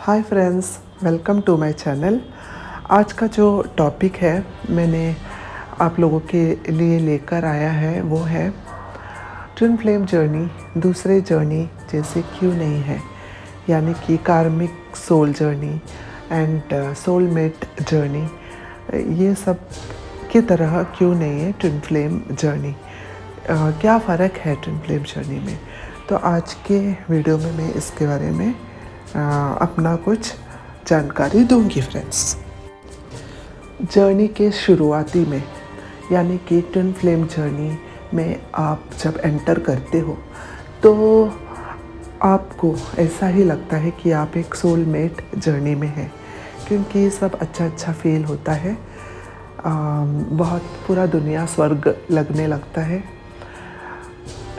Hi friends, welcome to my channel. आज का जो टॉपिक है मैंने आप लोगों के लिए लेकर आया है वो है ट्विन फ्लेम जर्नी। दूसरे जर्नी जैसे क्यों नहीं है, यानी कि karmic soul journey and soulmate journey, ये सब की तरह क्यों नहीं है ट्विन फ्लेम जर्नी। क्या फ़र्क है ट्विन फ्लेम जर्नी में, तो आज के वीडियो में मैं इसके बारे में अपना कुछ जानकारी दूंगी फ्रेंड्स। जर्नी के शुरुआती में, यानी कि ट्विन फ्लेम जर्नी में आप जब एंटर करते हो तो आपको ऐसा ही लगता है कि आप एक सोलमेट जर्नी में हैं, क्योंकि सब अच्छा फील होता है। बहुत पूरा दुनिया स्वर्ग लगने लगता है।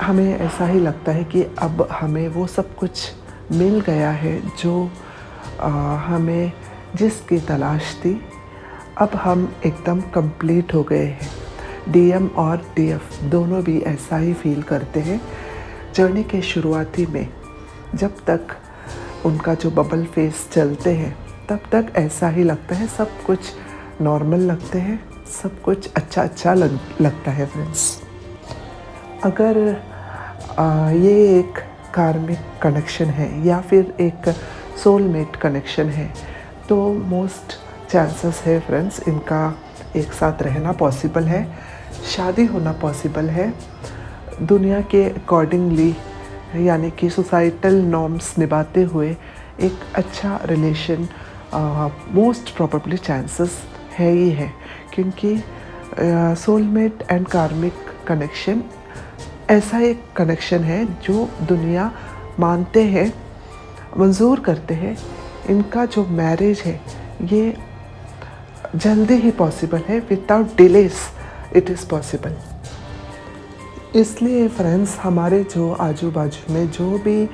हमें ऐसा ही लगता है कि अब हमें वो सब कुछ मिल गया है जो हमें जिसकी तलाश थी। अब हम एकदम कंप्लीट हो गए हैं। डीएम और डीएफ दोनों भी ऐसा ही फील करते हैं। जर्नी के शुरुआती में जब तक उनका जो बबल फेस चलते हैं तब तक ऐसा ही लगता है, सब कुछ नॉर्मल लगते हैं, सब कुछ अच्छा लगता है फ्रेंड्स। अगर ये एक कार्मिक कनेक्शन है या फिर एक सोलमेट कनेक्शन है तो मोस्ट चांसेस है फ्रेंड्स इनका एक साथ रहना पॉसिबल है, शादी होना पॉसिबल है। दुनिया के अकॉर्डिंगली, यानी कि सोसाइटल नॉर्म्स निभाते हुए एक अच्छा रिलेशन मोस्ट प्रोबेबली चांसेस है ही है, क्योंकि सोलमेट एंड कार्मिक कनेक्शन ऐसा एक कनेक्शन है जो दुनिया मानते हैं, मंजूर करते हैं। इनका जो मैरिज है ये जल्दी ही पॉसिबल है, without delays it is possible. इसलिए फ्रेंड्स, हमारे जो आजू बाजू में जो भी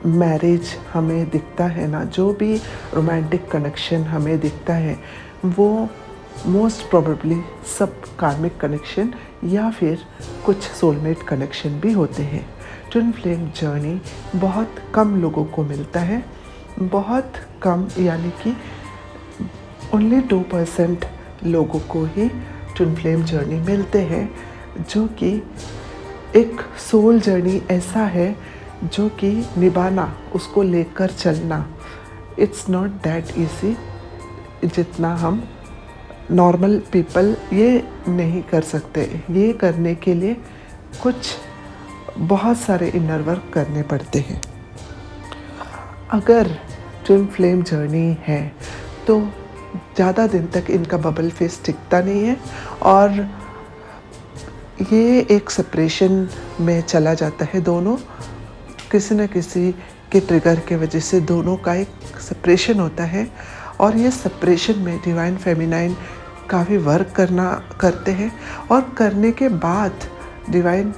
मैरिज हमें दिखता है ना, जो भी रोमांटिक कनेक्शन हमें दिखता है, वो मोस्ट प्रोबेबली सब कार्मिक कनेक्शन या फिर कुछ सोलमेट कनेक्शन भी होते हैं। ट्विन फ्लेम जर्नी बहुत कम लोगों को मिलता है, बहुत कम, यानी कि ओनली 2% लोगों को ही ट्विन फ्लेम जर्नी मिलते हैं, जो कि एक सोल जर्नी ऐसा है जो कि निभाना, उसको लेकर चलना, इट्स नॉट दैट ईजी जितना हम नॉर्मल पीपल ये नहीं कर सकते। ये करने के लिए कुछ बहुत सारे इनर वर्क करने पड़ते हैं। अगर ट्विन फ्लेम जर्नी है तो ज़्यादा दिन तक इनका बबल फेस टिकता नहीं है और ये एक सेपरेशन में चला जाता है। दोनों किसी न किसी के ट्रिगर के वजह से दोनों का एक सेपरेशन होता है, और ये सेपरेशन में डिवाइन फेमिनाइन काफ़ी वर्क करते हैं, और करने के बाद डिवाइन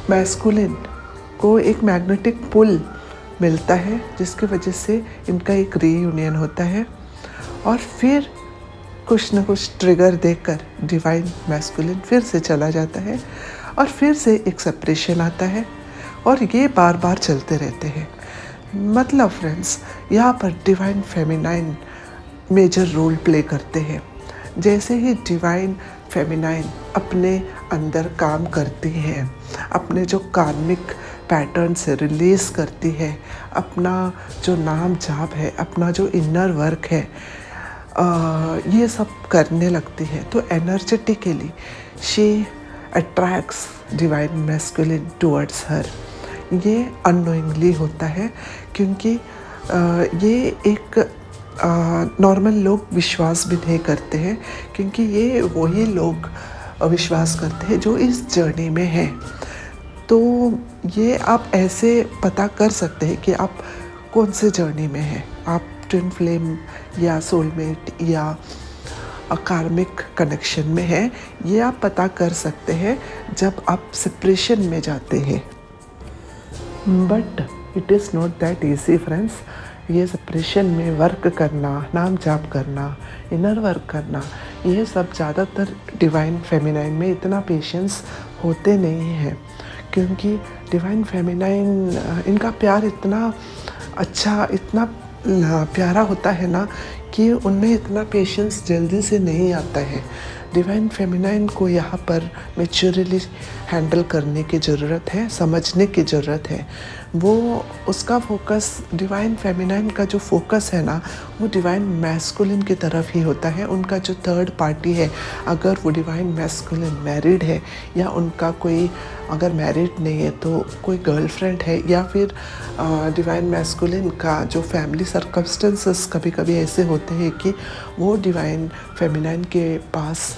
मैस्कुलिन को एक मैग्नेटिक पुल मिलता है, जिसकी वजह से इनका एक रीयूनियन होता है। और फिर कुछ न कुछ ट्रिगर देकर डिवाइन मैस्कुलिन फिर से चला जाता है और फिर से एक सेपरेशन आता है, और ये बार बार चलते रहते हैं। मतलब फ्रेंड्स, यहाँ पर divine feminine major role play करते हैं। जैसे ही डिवाइन फेमिनाइन अपने अंदर काम करती है, अपने जो कार्मिक पैटर्न से रिलीज़ करती है, अपना जो नाम जाप है, अपना जो इनर वर्क है, ये सब करने लगती है, तो energetically she attracts divine masculine towards हर। ये अननोइंगली होता है, क्योंकि ये एक नॉर्मल लोग विश्वास भी नहीं करते हैं, क्योंकि ये वही लोग विश्वास करते हैं जो इस जर्नी में हैं। तो ये आप ऐसे पता कर सकते हैं कि आप कौन से जर्नी में हैं, आप ट्विन फ्लेम या सोलमेट या कार्मिक कनेक्शन में हैं। ये आप पता कर सकते हैं जब आप सेपरेशन में जाते हैं। But it is not that easy friends. ये सेपरेशन में वर्क करना, नाम जाप करना, इनर वर्क करना, ये सब ज़्यादातर डिवाइन फेमिनाइन में इतना पेशेंस होते नहीं हैं, क्योंकि डिवाइन फेमिनाइन इनका प्यार इतना अच्छा, इतना प्यारा होता है ना कि उनमें इतना पेशेंस जल्दी से नहीं आता है। डिवाइन फेमिनाइन को यहाँ पर मैच्योरली हैंडल करने की ज़रूरत है, समझने की ज़रूरत है। वो उसका फोकस, डिवाइन फेमिनाइन का जो फोकस है ना, वो डिवाइन मैस्कुलिन की तरफ ही होता है। उनका जो थर्ड पार्टी है, अगर वो डिवाइन मैस्कुलिन मैरिड है या उनका कोई, अगर मैरिड नहीं है तो कोई गर्लफ्रेंड है, या फिर डिवाइन मैस्कुलिन का जो फैमिली सर्कमस्टेंसेस कभी कभी ऐसे होते हैं कि वो डिवाइन फेमिनाइन के पास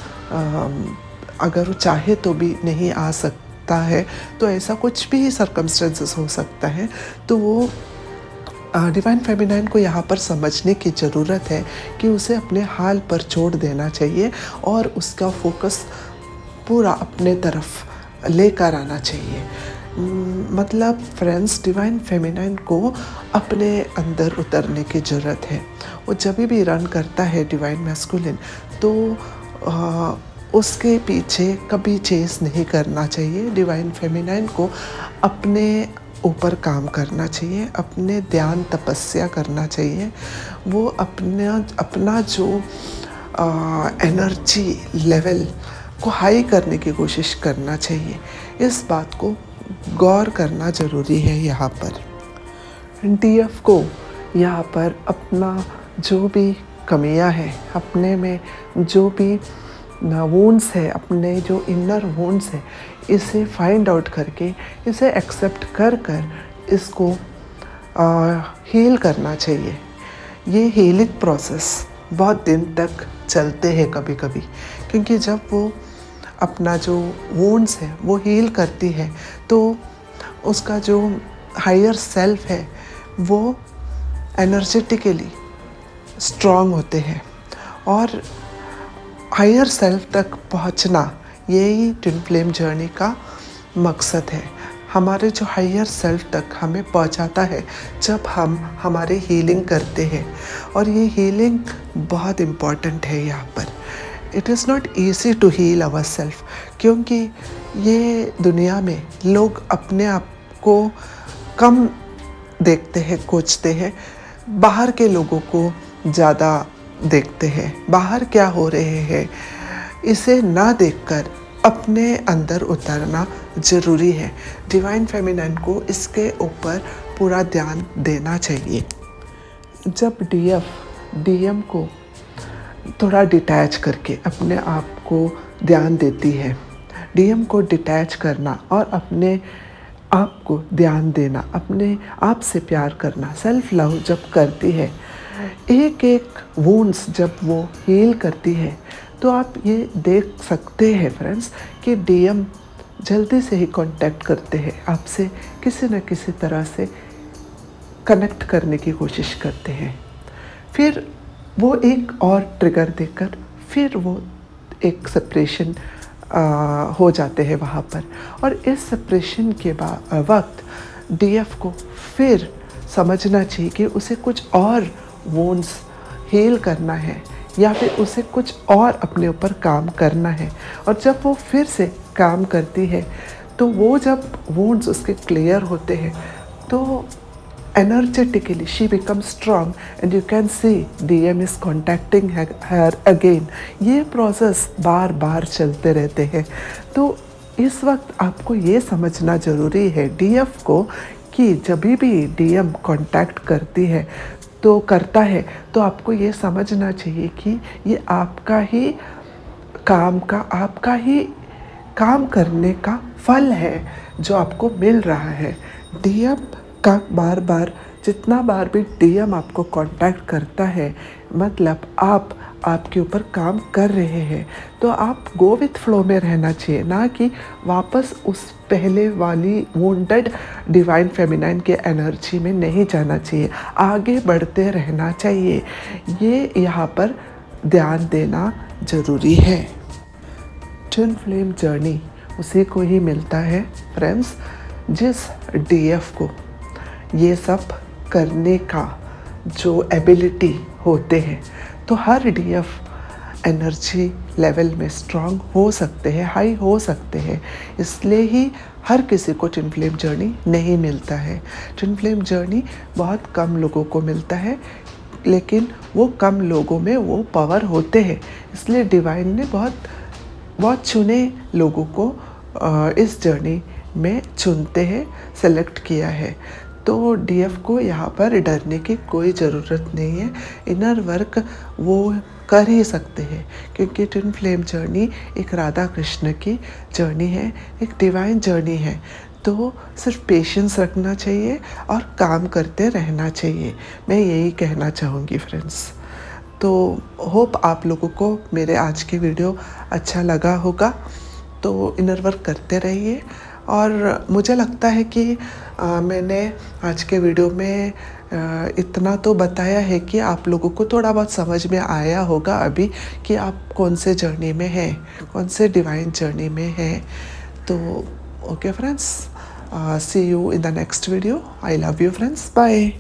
अगर वो चाहे तो भी नहीं आ सकता है, तो ऐसा कुछ भी सर्कमस्टेंसेस हो सकता है। तो वो डिवाइन फेमिनाइन को यहाँ पर समझने की ज़रूरत है कि उसे अपने हाल पर छोड़ देना चाहिए और उसका फोकस पूरा अपने तरफ लेकर आना चाहिए। मतलब फ्रेंड्स, डिवाइन फेमिनाइन को अपने अंदर उतरने की ज़रूरत है। वो जब भी रन करता है डिवाइन मैस्कुलिन, तो उसके पीछे कभी चेस नहीं करना चाहिए। डिवाइन फेमिनाइन को अपने ऊपर काम करना चाहिए, अपने ध्यान तपस्या करना चाहिए। वो अपना जो एनर्जी लेवल को हाई करने की कोशिश करना चाहिए। इस बात को गौर करना ज़रूरी है। यहाँ पर डीएफ को यहाँ पर अपना जो भी कमियां हैं, अपने में जो भी वुंड्स है, अपने जो इनर वुंड्स है, इसे फाइंड आउट करके, इसे एक्सेप्ट कर इसको हील करना चाहिए। ये हीलिंग प्रोसेस बहुत दिन तक चलते हैं कभी कभी, क्योंकि जब वो अपना जो वुंड्स है वो हील करती है, तो उसका जो हायर सेल्फ है वो एनर्जेटिकली स्ट्रॉन्ग होते हैं। और हायर सेल्फ तक पहुंचना, यही ट्विन फ्लेम जर्नी का मकसद है। हमारे जो हायर सेल्फ तक हमें पहुंचाता है जब हम हमारे हीलिंग करते हैं। और ये हीलिंग बहुत इम्पॉर्टेंट है यहाँ पर। It is not easy to heal our self, क्योंकि ये दुनिया में लोग अपने आप को कम देखते हैं, कोचते हैं, बाहर के लोगों को ज़्यादा देखते हैं, बाहर क्या हो रहे हैं इसे ना देखकर अपने अंदर उतरना ज़रूरी है। डिवाइन फेमिनाइन को इसके ऊपर पूरा ध्यान देना चाहिए। जब डीएम को थोड़ा डिटैच करके अपने आप को ध्यान देती है, डीएम को डिटैच करना और अपने आप को ध्यान देना, अपने आप से प्यार करना, सेल्फ लव जब करती है, एक एक वुंड्स जब वो हील करती है, तो आप ये देख सकते हैं फ्रेंड्स कि डीएम जल्दी से ही कांटेक्ट करते हैं आपसे, किसी न किसी तरह से कनेक्ट करने की कोशिश करते हैं। फिर वो एक और ट्रिगर देकर फिर वो एक सेपरेशन हो जाते हैं वहाँ पर। और इस सेपरेशन के वक्त डीएफ को फिर समझना चाहिए कि उसे कुछ और वुंड्स हील करना है, या फिर उसे कुछ और अपने ऊपर काम करना है। और जब वो फिर से काम करती है, तो वो जब वुंड्स उसके क्लियर होते हैं, तो energetically she becomes strong and you can see DM is contacting her again। ये प्रोसेस बार बार चलते रहते हैं। तो इस वक्त आपको ये समझना ज़रूरी है डीएफ को कि जब भी डीएम कांटेक्ट करती है तो करता है, तो आपको ये समझना चाहिए कि ये आपका ही काम करने का फल है जो आपको मिल रहा है। डीएम का बार बार, जितना बार भी डीएम आपको कांटेक्ट करता है, मतलब आपके ऊपर काम कर रहे हैं, तो आप गो विथ फ्लो में रहना चाहिए, ना कि वापस उस पहले वाली वुंडेड डिवाइन फेमिनाइन के एनर्जी में नहीं जाना चाहिए, आगे बढ़ते रहना चाहिए। ये यहाँ पर ध्यान देना ज़रूरी है। ट्विन फ्लेम जर्नी उसी को ही मिलता है फ्रेंड्स, जिस डीएफ को ये सब करने का जो एबिलिटी होते हैं। तो हर डीएफ एनर्जी लेवल में स्ट्रांग हो सकते हैं, हाई हो सकते हैं। इसलिए ही हर किसी को ट्विन फ्लेम जर्नी नहीं मिलता है। ट्विन फ्लेम जर्नी बहुत कम लोगों को मिलता है, लेकिन वो कम लोगों में वो पावर होते हैं। इसलिए डिवाइन ने बहुत बहुत चुने लोगों को इस जर्नी में चुनते हैं, सेलेक्ट किया है। तो डीएफ को यहाँ पर डरने की कोई ज़रूरत नहीं है। इनर वर्क वो कर ही सकते हैं, क्योंकि ट्विन फ्लेम जर्नी एक राधा कृष्ण की जर्नी है, एक डिवाइन जर्नी है। तो सिर्फ पेशेंस रखना चाहिए और काम करते रहना चाहिए। मैं यही कहना चाहूँगी फ्रेंड्स। तो होप आप लोगों को मेरे आज की वीडियो अच्छा लगा होगा। तो इनर वर्क करते रहिए। और मुझे लगता है कि मैंने आज के वीडियो में इतना तो बताया है कि आप लोगों को थोड़ा बहुत समझ में आया होगा अभी कि आप कौन से जर्नी में हैं, कौन से डिवाइन जर्नी में हैं। तो okay friends, see you in the next video. I love you friends, bye.